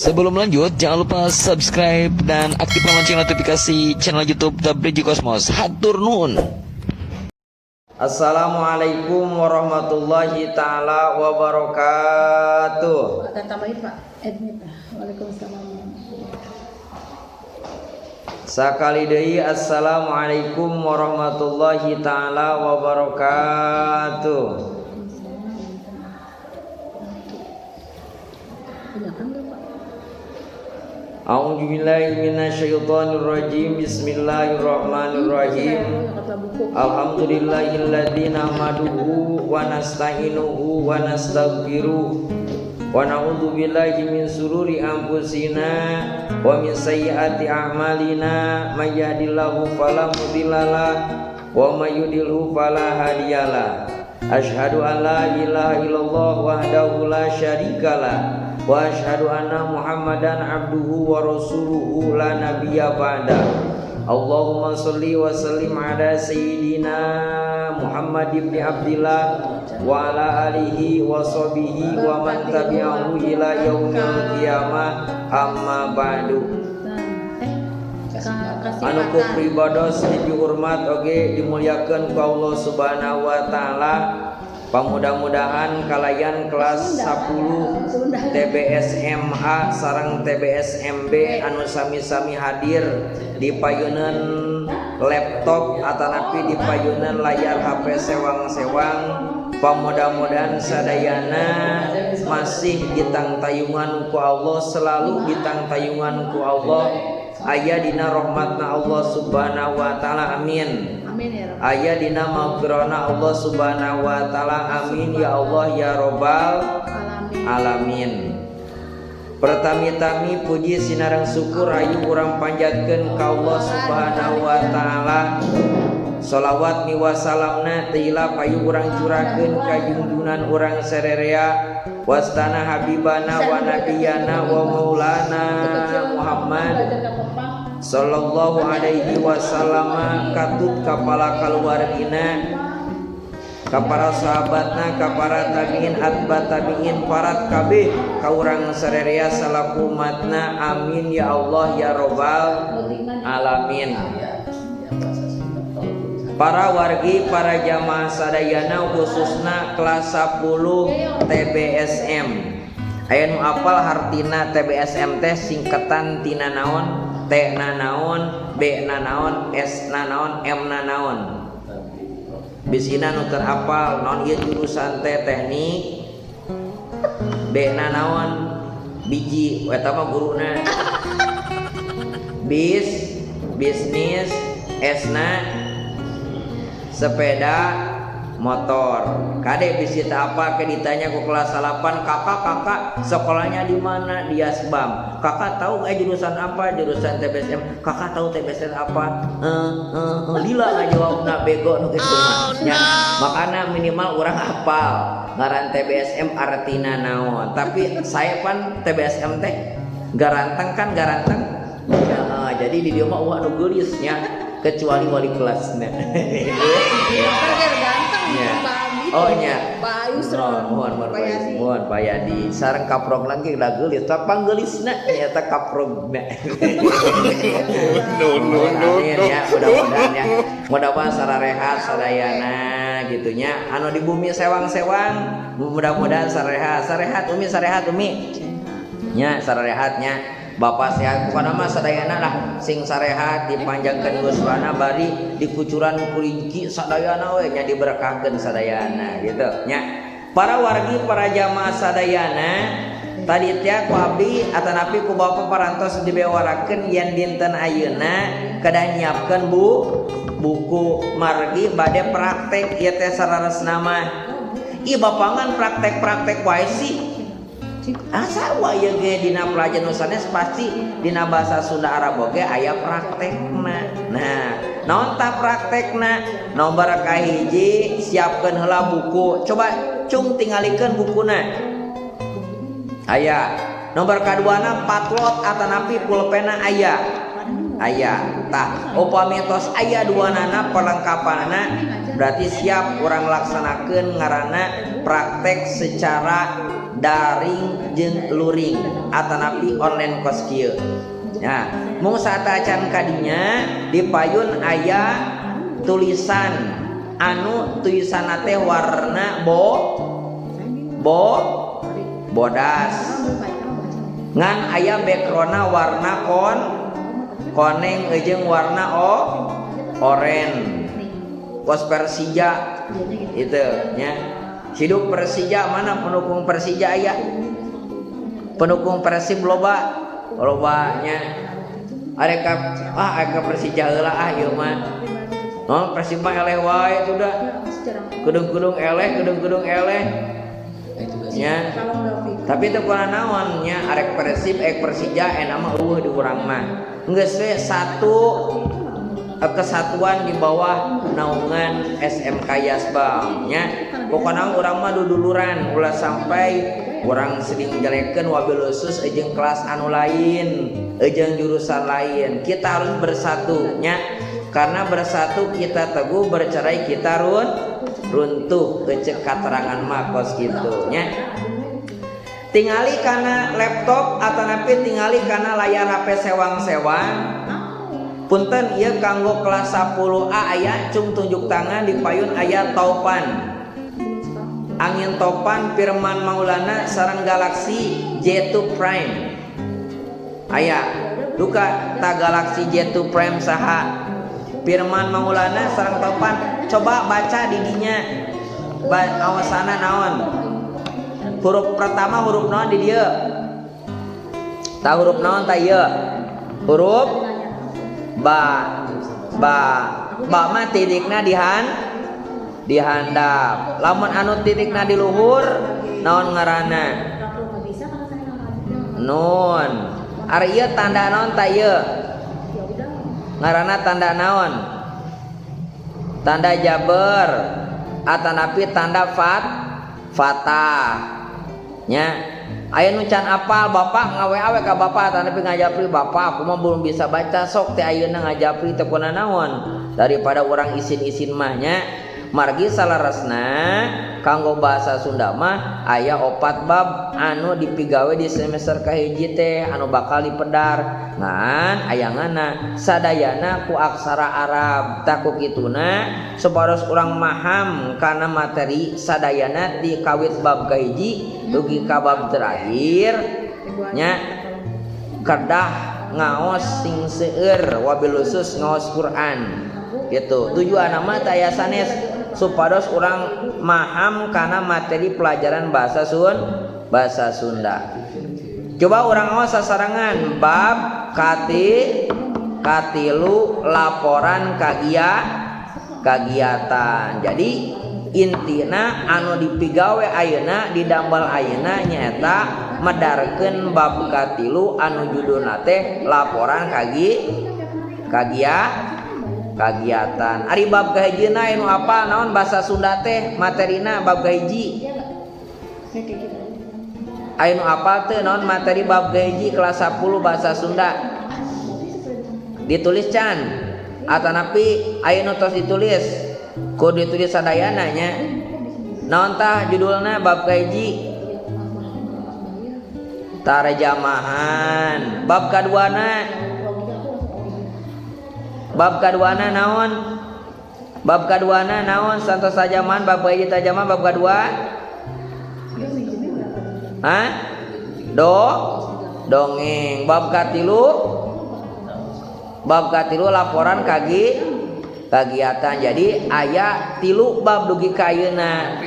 Sebelum lanjut, jangan lupa subscribe dan aktifkan lonceng notifikasi channel YouTube The Bridge Cosmos. Hatur nuhun. Assalamualaikum warahmatullahi taala wabarakatuh. Ada tambahin Pak, admit. Waalaikumsalam. Sakali deui assalamualaikum warahmatullahi taala wabarakatuh. A'udzu billahi minasyaitonir rajim. Bismillahirrahmanirrahim. Alhamdulillahilladzi nahmaduhu wa nasta'inuhu wa nastaghfiruh wa na'udzu billahi min sururi anfusina wa min sayyiati a'malina may yahdihillahu fala mudhillalah wa may yudhlilhu fala hadiyalah. Asyhadu an la ilaha illallah wahdahu la syarikalah wa asyhadu anna Muhammadan abduhu wa rasuluhu la nabiyya ba'da. Allahumma sholli wa sallim ala sayyidina Muhammad ibn Abdillah wa ala alihi wa sahbihi wa man tabi'ahu ila yaumil qiyamah, amma ba'du. Anu ku pribados dihormat oge dimuliakeun ku Allah Subhanahu wa taala. Pamudah-mudahan kalayan kelas 10 TBSMA sareng TBSMB anu sami-sami hadir di payeuneun laptop atanapi di payeuneun layar HP sewang-sewang. Pamudah-mudahan sadayana masih ditangtayungan ku Allah, selalu ditangtayungan ku Allah. Aya dina rahmatna Allah Subhanahu wa taala, amin. Aya dina maghfirana Allah Subhanahu wa taala, amin ya Allah ya robbal alamin. Pertami-tami puji sinareng syukur ayu urang panjatkeun ka Allah Subhanahu wa taala. Shalawat mi wasalamna tiila payu urang curahkeun ka junjungan urang sarerea wastana habibana wa nabiyana wa maulana Muhammad sallallahu alaihi wasallam, katut kapala kaluargina, ka para sahabatna, ka para tabiin, atba tabiin, parat kabeh ka urang sarerea salaku umatna, amin ya Allah ya robbal alamin. Para wargi, para jamaah sadayana khususna kelas 10 TBSM. Aya nu apal hartina TBSM teh singkatan tina naon? T na naon, B na naon, S na naon, M na naon. Bisina nu terapal naon ieu jurusan teh teknik. B na naon? Biji eta mah guruna. Bisnis, S na sepeda motor. Kade bisi apa ke ditanya ku kelas 8, kakak sekolahnya di mana? Di Asbam. Kakak tahu jurusan apa? Jurusan TBSM. Kakak tahu TBSM apa? Lila ngajawabna bego nu kitu mah. Nya makana minimal urang hafal ngaran TBSM artina naon. Tapi saya pan TBSM teh garanteng kan garanteng. Ya, jadi di dieu mah eueuh anu geulisnya kecuali wali kelasnya. Oh nya. Mohon Payadi sareng kaprog lagi da geulis tapang geulisna eta kaprogna. No. Ya, mudah-mudahan ya. Mudah-mudahan sararehat sadayana gitunya anu di bumi sewang-sewang mudah-mudahan sarehat Umi nya sararehatnya. Bapak sehat bukan nama sadayana lah sing sarehat dipanjangkeun usrana bari dikucuran kuringki sadayana we nya diberkahkeun sadayana gitu nya. Para wargi para jamaah sadayana tadi teh ku abdi atanapi ku Bapak parantos dibewarakeun yen dinten ayeuna kedah nyiapkeun buku margi bade praktek ieu teh sararesna mah. Ih bapangan praktek wae sih. Asa waya ge dina pelajaran nusanes pasti dina bahasa Sunda Arab oge aya praktekna. Nah, naon ta praktekna? Nomor kahiji siapkeun heula buku. Coba cung tingalikeun bukuna. Aya. Nomor kaduana patlot atanapi pulpena aya. Tah upami tos aya duanana perlengkapanana berarti siap urang laksanakeun ngaranna praktek secara daring jeung luring atanapi online kos kieu. Nah, mung satacan kadinya di payun aya tulisan anu tulisanna teh warna bodas. Ngan aya backgroundna warna koneng jeung warna oren. Kos Persija itu nya. Hidup Persija mana pendukung Persija aya? Pendukung Persib loba nya. Areka Persija heula ieu mah. Non Persib mah eleh wae itu dah. Gedung-gedung eleh. Nya. Tapi teu pernah naon nya arek Persib Persija mah di urang mah. Geus we satu kesatuan di bawah naungan SMK Yasbam nya. Pokona urang mah duduluran ulah sampai urang seding jelekeun wabil khusus jeung kelas anu lain, jeung jurusan lain. Kita harus bersatu nya. Karena bersatu kita teguh, bercerai kita runtuh. Cek katerangan mah kos kitu nya. Tingali kana laptop atanapi tingali kana layar HP sewang-sewang. Punten ieu kanggo kelas 10A aya cung tunjuk tangan di payun aya topan. Angin topan Firman Maulana sareng Galaxy J2 Prime. Aya duka ta Galaxy J2 Prime saha? Firman Maulana sareng topan. Coba baca di dinya. Awasana naon? Huruf pertama huruf naon di dieu? Ta huruf naon ta ieu? Huruf ba mah titikna dihandap. Lamun anu titikna di luhur naon ngaranna? Nun. Ari ieu tanda naon ta ieu? Ngaranna tanda naon? Tanda jaber atanapi tanda fatah nya. Aya nu can apal bapak ngawe-awe ka bapak tanapi ngajapri bapak aku mah belum bisa baca sok teh ayeuna ngajapri teh kunaon naon daripada orang isin-isin mah nya. Margi salaresna kanggo bahasa Sunda mah aya 4 bab anu dipigawe di semester kahiji teh anu bakal dipedar. Ngan ayanganna sadayana ku aksara Arab. Taku kituna sabaros urang maham kana materi sadayana di kawit bab kahiji dugi ka bab terakhir nya kedah ngaos sing seueur wabil khusus ngaos Quran gitu. Tujuan nama taya sanes supados urang maham kana materi pelajaran bahasa Sunda. Coba urang ngaos sasarangan bab katilu laporan kagiatan. Jadi intina anu dipigawe ayeuna didambal ayeuna nyaeta medarkeun bab katilu anu judulna teh laporan kagiatan. Ari bab kahijina anu apa naon bahasa Sunda teh materina bab kahiji. Anu apa teh naon materi bab kahiji kelas 10 bahasa Sunda. Ditulis can atanapi anu tos ditulis kudu ditulis sadayana nya. Naon tah judulna bab kahiji? Tarjamahan. Bab kaduana naon? Bab kaduana naon? Santos tarjamahan bab kahiji tarjamahan bab kadua? Hah? Dongeng. Bab katilu laporan kagiatan. Jadi aya 3 bab dugi ka ayeuna.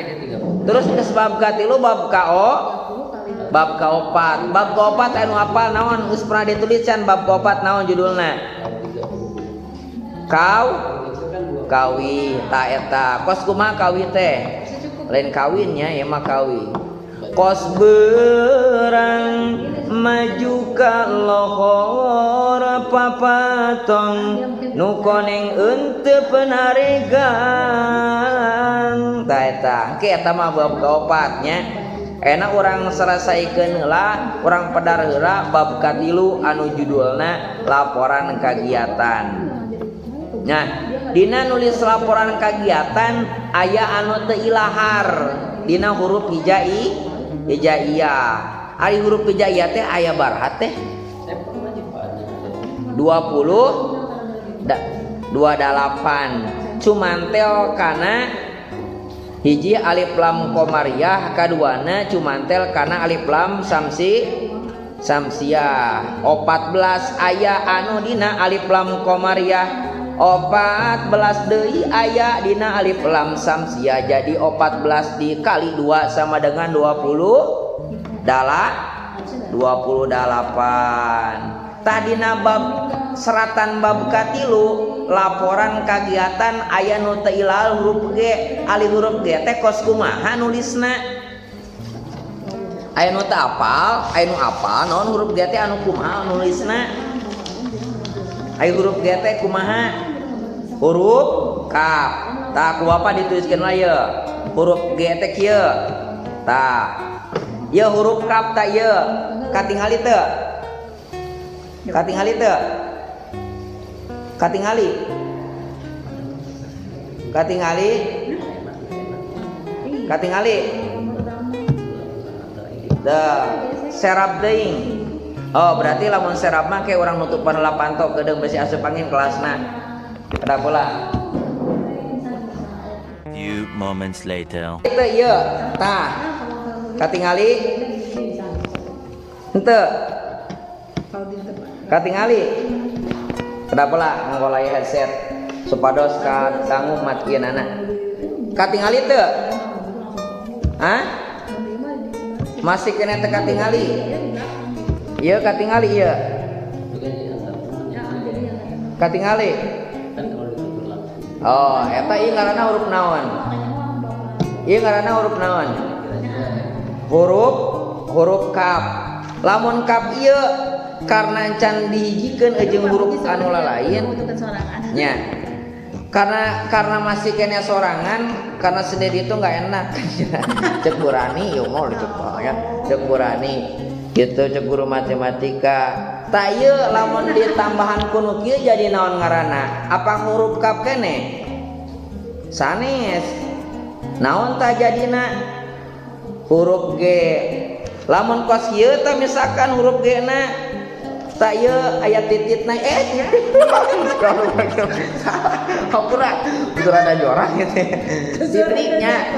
Terus geus bab katilu bab kaopat. Bab kaopat anu apal naon? Geus pernah ditulis can bab kaopat naon judulna? Kawi ta eta. Kos kumaha kawi teh? Lain kawinnya ya mah kawi. Kos berang maju ka lohor papatong nu koneng henteu penaregan. Ta eta ke eta mah bab kaopat nya. Enak orang selesaikan heula, orang pedar heula bab katilu anu judulna laporan kagiatan. Nah, dina nulis laporan kagiatan aya anu teu ilahar dina huruf hijaiyah. Ari huruf hijaiyah teh aya baraha teh 28 cumantel kana hiji alif lam qamariyah, kaduana cumantel kana alif lam samsiah. 14 aya anu dina alif lam qamariyah, 14 deui aya dina alif lam samsiah. Jadi 14 dikali 2 sama dengan 28. Tadina bab seratan bab katilu laporan kagiatan aya nu teu ilal huruf G. Ali huruf G teh kos kumaha nulisna? Aya nu teu apal, aya nu apal naon huruf G teh anu kumaha nulisna? Aya huruf G teh kumaha? Huruf kaf. Tah ku apa dituliskeun lah ye? Huruf G teh kieu. Tah. Ye huruf kaf tah ye. Katingali teu? Katingali teu? Katingali. Katingali. Katingali. Serap deing. Oh, berarti lamun serap mah kayak orang nutupan lapantok gedeung besi asup angin kelasna. Ada pula. Few moments later. Itu ieu. Tah. Katingali. Henteu. Katingali. Kenapa lah ngolai headset supados ka dangu matieunana. Katingali teu? Hah? Masih kena teu katingali? Ieu katingali ieu. Katingali. Oh, eta ieu ngaranna huruf naon? Ieu ngaranna huruf naon? Huruf kaf. Lamun kaf ieu karena can dihijikeun jeung huruf anu lalain nya. Karena masih kena sorangan, karena sendiri itu enggak enak. Cek burani yo mau cek ya. Cek burani gitu, cek guru matematika. Tah ieu lamun ditambahan kuno kieu jadi naon ngaranna? Apa huruf kaf keneh? Sanes. Naon tah jadina? Huruf G. Lamun kos ieu tah misalkan huruf G na tak ieu aya tititna ampura itu rada jorang gitu titiknya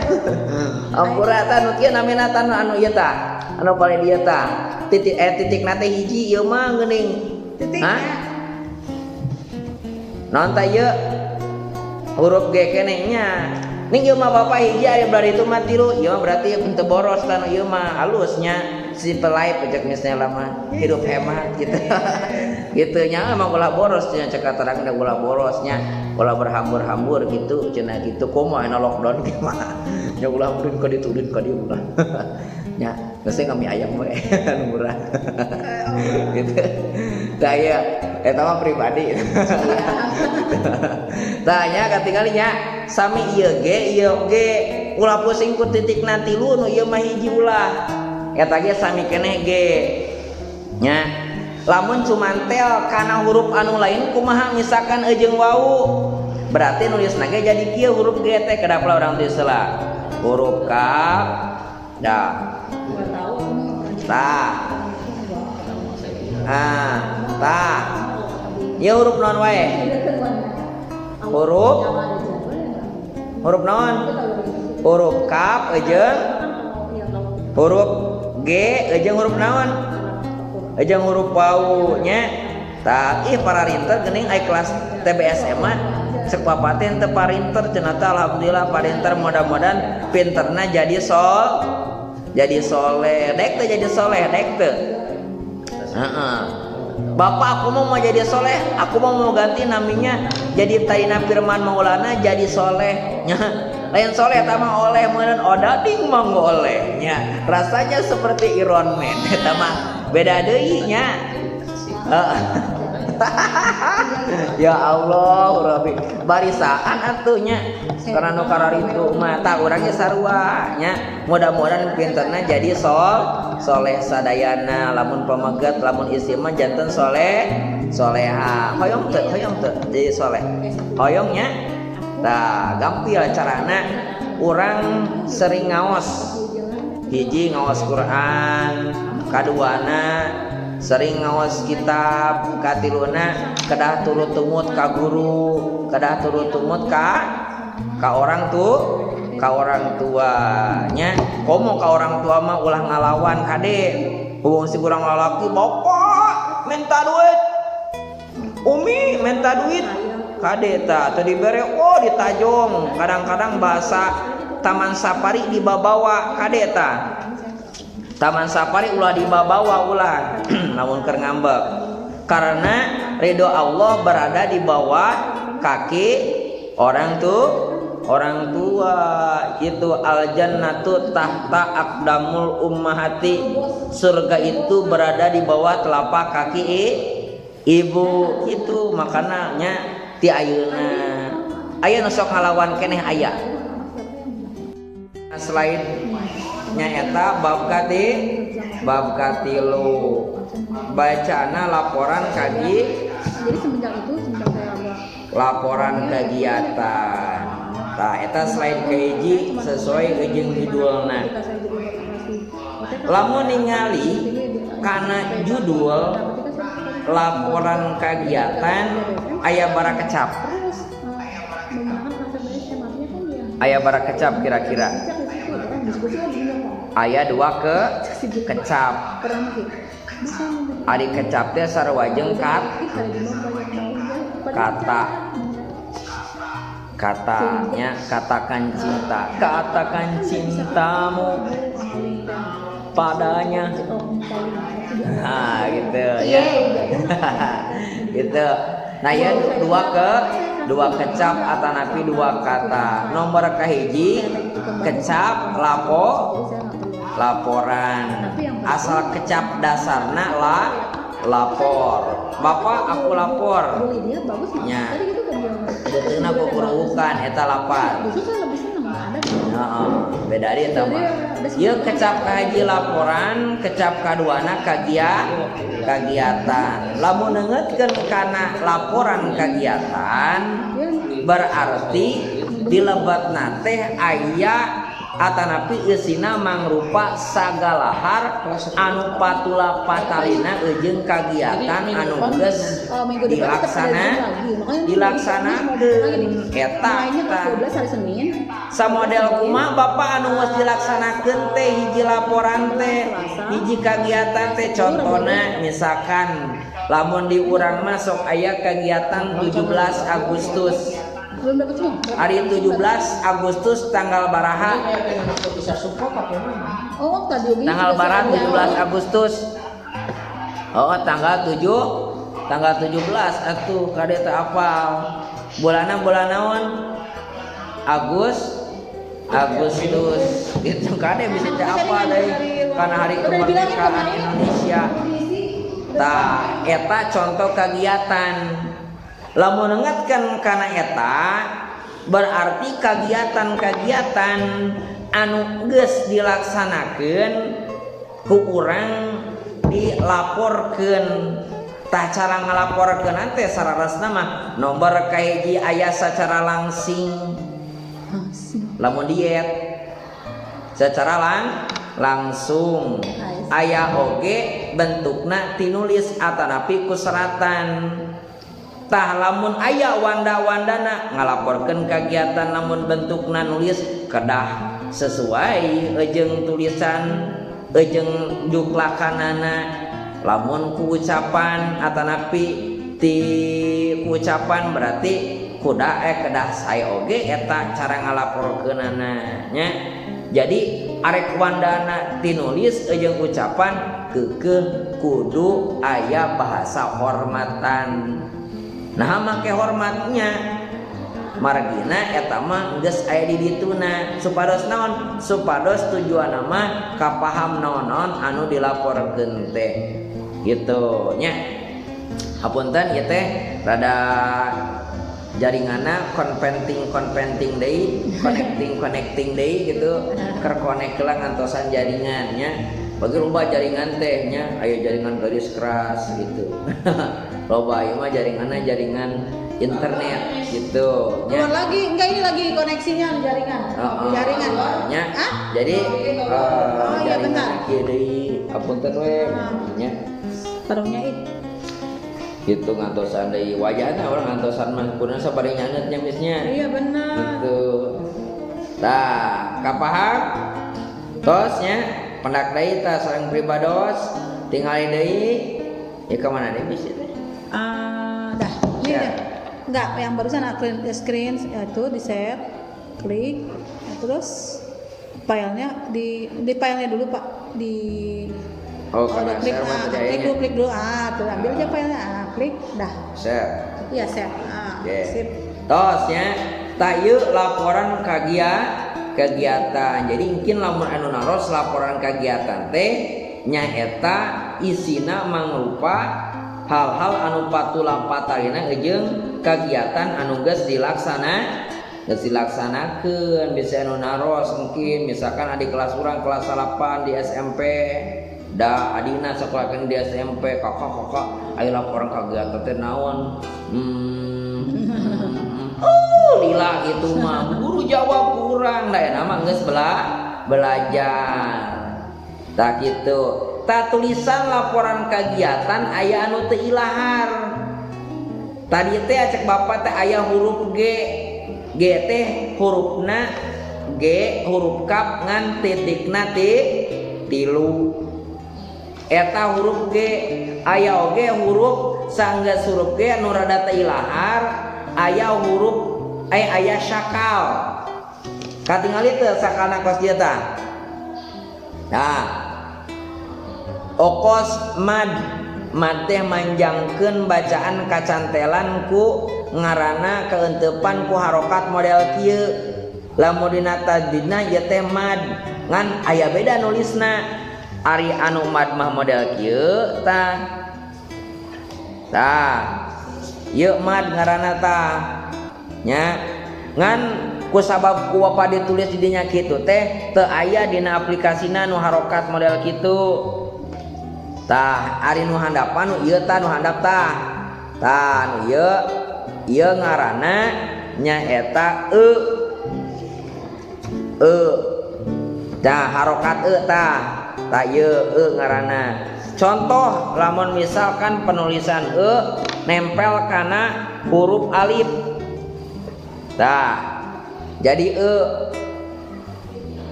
ampura tah nu kieu namina tah anu ieu tah anu paling dieu tah titikna teh hiji ieu mah geuning hah naon tah ieu huruf G keneh nya ning ieu mah bapak hiji aya bari itu mah tilu ieu mah berarti teu boros tah ieu mah halusnya simple life pejak misalnya lama hidup hemat gitu gitu nya emang ulah boros nya cek katarang da ulah borosnya ulah berhambur-hambur gitu cenah gitu komo aya lockdown ge mah nya ulah meureun ka ditu ka dieu ulah nya geus ngami ayam we anu murah gitu tah ya eta mah pribadi tah nya katingali nya sami ieu ge ulah pusing ku titik nanti lu nu ieu mah hiji ulah eta ge sami keneh ge nya lamun cumantel kana huruf anu lain kumaha misalkan jeung wau berarti nulisna ge jadi kieu huruf G teh kedapla urang tulis heula huruf kaf dah tah tah ieu huruf naon wae huruf naon huruf kaf jeung huruf G jeung huruf naon? Jeung huruf wau nya. Tah ih pararinter geuning aya kelas TBSM mah cek papaten teu parinter cenah teh alhamdulillah parinter mudah-mudahan pinterna jadi soleh. Dek teh jadi soleh dek teh. Heeh. Bapak aku mau jadi soleh, aku mau ganti namanya jadi Taina Firman Maulana jadi soleh. Lain soleh tama oleh meureun odading manggo olehnya rasanya seperti Iron Man eta mah beda deui nya ya Allah Rabbi barisaan atuh nya karena nu kararitu mah tah urang ge sarua nya mudah-mudahan pinterna jadi soleh sadayana lamun pamegat lamun istri mah janten soleha hoyong teu jadi soleh hoyong nya. Tah gampil carana orang sering ngaos hiji ngawas Quran, kaduana sering ngawas kitab, katiluna kedah turut tumut ka guru, kedah turut tumut ka orang tuanya. Komo ka orang tua mah ulah ngalawan kade. Hubung si kurang lalaki, bapak minta duit, umi minta duit kade ta teu dibere, oh ditajong. Kadang-kadang bahasa taman safari dibabawa kade ta, taman safari ulah dibabawa ulah namun keur ngambek, karena ridho Allah berada di bawah kaki orang tua. Itu al jannatu tahta aqdamul ummahati, surga itu berada di bawah telapak kaki ibu. Itu makananya ti ayeuna aya nu sok ngalawan keneh aya. Selain nyaeta bab katilu bacana laporan kaji, Jadi semenjak saya laporan kegiatan. Nah, eta slide kahiji sesuai jeung judulna. Lamun ningali kana judul laporan kegiatan aya bara kecap. Aya bara kecap kira-kira. Aya dua kecap. Ari kecap teh sarua jeung katanya katakan cintamu padanya. Nah gitu ya. Gitu. Nah ya dua kecap atanapi dua kata. Nomor kahiji kecap laporan. Asal kecap dasarna lapor. Bapak aku lapor. Nya. Beuteuna kukuruukan eta lapar. Heeh, beda dia eta mah. Ieu kecap kahiji laporan, kecap kaduana kagiatan. Lamun neungeutkeun kana laporan kagiatan berarti dilebetna teh aya atanapi eusina mangrupa sagala har anu patula patalina jeung kagiatan anu geus dilaksanakeun eta samodel kumaha Bapak anu geus dilaksanakeun teh hiji laporan teh hiji kagiatan teh contona misalkan lamun di urang mah sok aya kagiatan 17 Agustus. Hari 17 Agustus tanggal baraha? Tanggal baraha 17 Agustus. Oh, tanggal 17 atuh kade teu apal. Bulan naon? Agustus. Gitu kade bisa teu apal deui kana hari kemerdekaan Indonesia. Tah eta contoh kegiatan. Lamun ngeungeutkeun kana eta berarti kagiatan-kagiatan anu geus dilaksanakeun ku urang dilaporkeun. Tah cara ngalaporkeun teh sararasna mah nomor kahiji aya sacara langsing. Lamun diet secara langsung aya oge bentukna tinulis atanapi ku seratan. Tah lamun aya wanda-wandana ngalaporkeun kagiatan lamun bentukna nulis kedah sesuai jeung tulisan jeung juklakanana. Lamun ku ucapan atanapi ti ucapan berarti kuda kedah sae oge eta cara ngalaporkeunana nya. Jadi arek wandana tinulis jeung ucapan keukeuh kudu aya bahasa hormatan. Nah make hormatnya margina eta mah geus aya di dituna supados naon? Supados tujuanna mah kapaham naon-naon anu dilaporkeun teh. Gitu nya. Hapunten ieu teh rada jaringanna conventing deui, connecting deui gitu. Keur connect lah ngantosan jaringannya. Bagi loba jaringan teh nya aya jaringan garis keras gitu. Loba ieu mah jaringanna jaringan internet gitu nya. Keluar lagi, enggak ini lagi koneksinya jaringan. Jaringan. Nya. Hah? Jadi iya benar. kiri apunten we nya. Sarungnya itu. Gitu ngantosan deui wajahna orang ngantosan mah kurang sabari nyanget nya misnya. Iya benar. Gitu. Tah, kapaham? Tosnya pendak deui tah sareng pribados tinggali deui ya ke mana deui bisa teh? Dah, ini Ya. deh. Enggak, yang barusan screen itu di share, klik, nah, terus filenya di filenya dulu Pak di Karena udah klik, share mah klik dulu, tuh ambil aja filenya, klik, dah, share. iya share, Oke. sip. Tosnya tak yuk laporan kegiatan. Jadi mungkin lamun anu naros laporan kegiatan teh nyaeta isina mangrupa hal-hal anu patulampatarina jeung kegiatan anu geus dilaksanakeun. Bisa anu naros mungkin misalkan adik kelas urang kelas 8 di SMP da adina sekolahkeun di SMP kakak aya laporan kegiatan teh naon lila gitu mah guru jawab kurang da nama geus belajar tak gitu. Tak tulisan laporan kegiatan aya anu teu ilahar tadi teh acek bapak teh aya huruf G teh hurufna G huruf kap ngan titikna tilu eta huruf G aya oge huruf sanggeus huruf G anu rada teu ilahar aya huruf aya syakal katingali teu sakalna kos dieu tah. Nah okos mad teh manjangkeun bacaan kacantelan ku ngaranna keuntepan ku harokat model kieu lamun dina tajdidna ieu teh mad ngan aya beda nulisna ari anu mad mah model kieu tah ieu mad ngaranna tah nya ngan ku sabab ku apa ditulis di dinya kitu teh teu aya dina aplikasina nu harokat model kitu. Tah ari nu handapan nu ieu tah nu handap tah nu ieu ngaranna nyaeta tah harokat tah ieu ngaranna. Contoh lamun misalkan penulisan nempel kana huruf alif tah jadi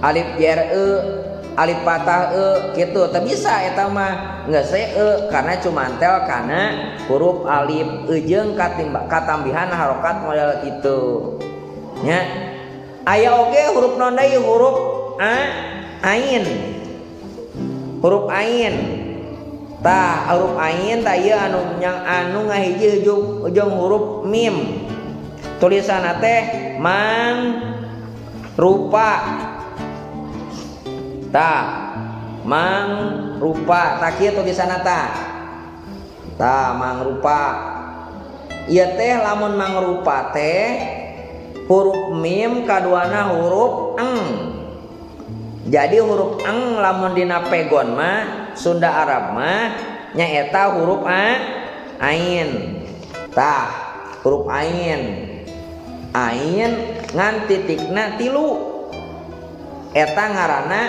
alif jar alif patah gitu teu bisa eta mah geus karena cumantel kana huruf alif jeung katambihan harokat model kitu nya. Aya oge huruf non deui huruf ain huruf ain tah huruf ain tah ieu anu ngahiji jeung huruf mim tulisanna teh mang rupa tah mang rupa tak kieu tulisanna tah mang rupa ieu teh lamun mang rupa teh huruf mim kaduana huruf eng jadi huruf eng lamun dina pegon mah Sunda Arab mah nyaeta huruf ain tah huruf ain ngan titikna tilu eta ngaranna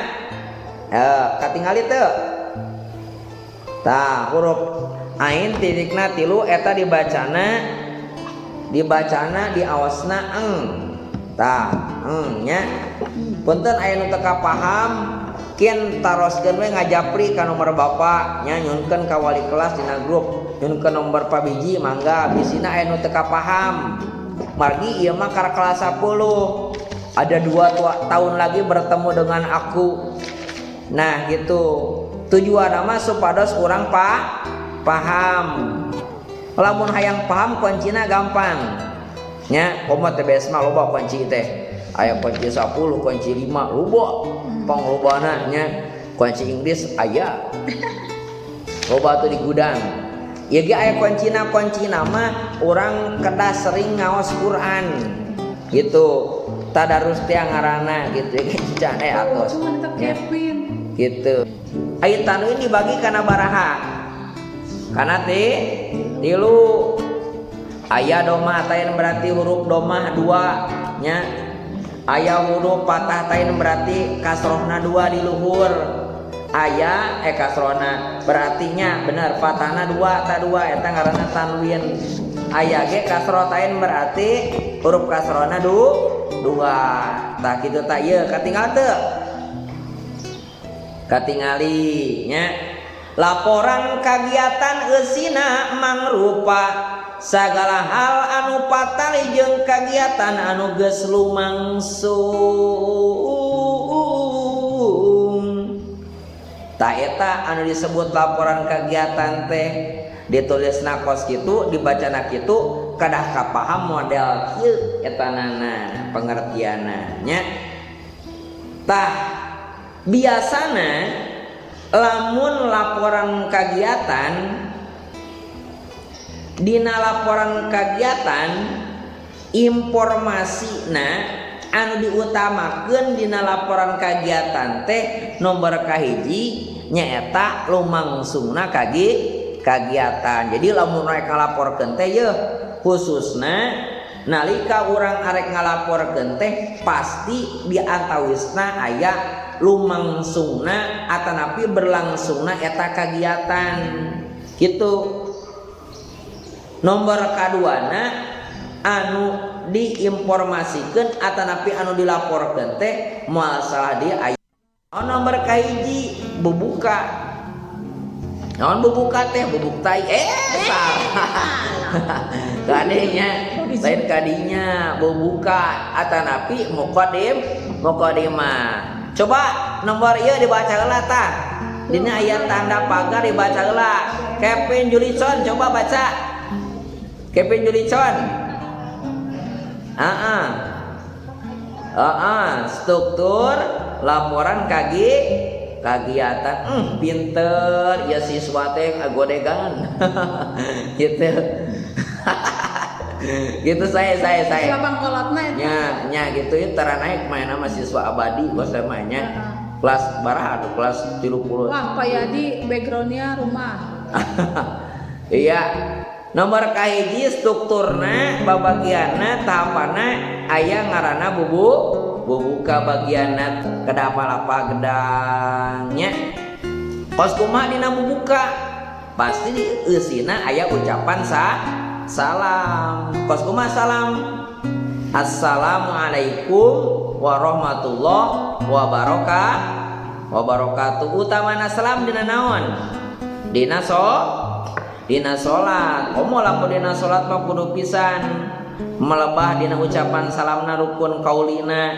katingali teu tah huruf ain titikna tilu eta dibacana diawasna eng tah nya punten aya nu teu kapaham kin taroskeun we ngajapri ka nomor bapak nya nyunkeun ka wali kelas dina grup nyunkeun nomor pabiji mangga bisina aya nu teu kapaham margi ieu mah ka kelas 10 ada 2 tahun lagi bertemu dengan aku. Nah gitu tujuan nama supados urang paham lamun hayang paham kuncina gampang nya komo teh beas mah loba kunci teh aya kunci 10 kunci 5 loba panglobana nya kunci Inggris aya loba tuh di gudang ieu ge aya kuncina mah urang kedah sering ngaos Quran gitu tadarus teh ngaranna gitu can atos ya gitu aya tanu ini dibagi kana baraha kana tilu Aya domah tain berarti huruf domah 2 nya. Aya huruf patah tain berarti kasrohna 2 di luhur. Aya kasrohna berarti nya bener patahna 2 ta 2 eta ngaranna tanwin. Aya ge kasroh tain berarti huruf kasrohna 2. Tah kitu tah ieu katinggal teu? Katingali nya. Laporan kagiatan eusina mangrupa sagala hal anu patali jeung kagiatan anu geus lumangsung. Ta eta anu disebut laporan kagiatan teh ditulisna kos kitu dibacana kitu kadah kapaham model kieu etanana pengertianna nya. Tah biasana lamun laporan kagiatan dina laporan kagiatan informasina anu diutamakeun dina laporan kagiatan teh nomor kahiji nyaeta lumangsungna kagiatan. Jadi lamun rek ngalaporkeun teh yeuh khususna nalika urang arek ngalaporkeun teh pasti di antawisna aya lumangsungna atanapi berlangsungna eta kagiatan gitu. Nomor kaduana anu diinformasikeun atanapi anu dilaporkeun teh moal salah dia aya. Nomor kahiji bubuka. Naon bubuka teh bubuk tai salah. Kadinya lain kadinya bubuka atanapi muqaddimah. Coba nomor ieu dibaca heula tah. Dina aya tanda pagar dibaca heula. Kevin Julison coba baca. Kevin Julison. Struktur laporan kagiatan. Pinter ya siswa teh agodegan. Gitu. Gitu saya Lapang kolotna itu. nya gitu ya tara naik main sama siswa abadi bos mah nya. Kelas baraha atuh kelas 30. Wah, Pak Yadi backgroundnya rumah. Iya. Nomor kahiji strukturna babagianna tahapanna aya ngaranna bubuka bagianna kedah palapa gedangnya. Pos kumaha dina bubuka? Pasti di eusina aya ucapan salam. Kos kumaha salam? Assalamualaikum warahmatullahi wabarakatuh. Utamana salam dina naon? Dina salat. Komo lamun dina salat mah kudu pisan melebah dina ucapan salamna rukun kaulina.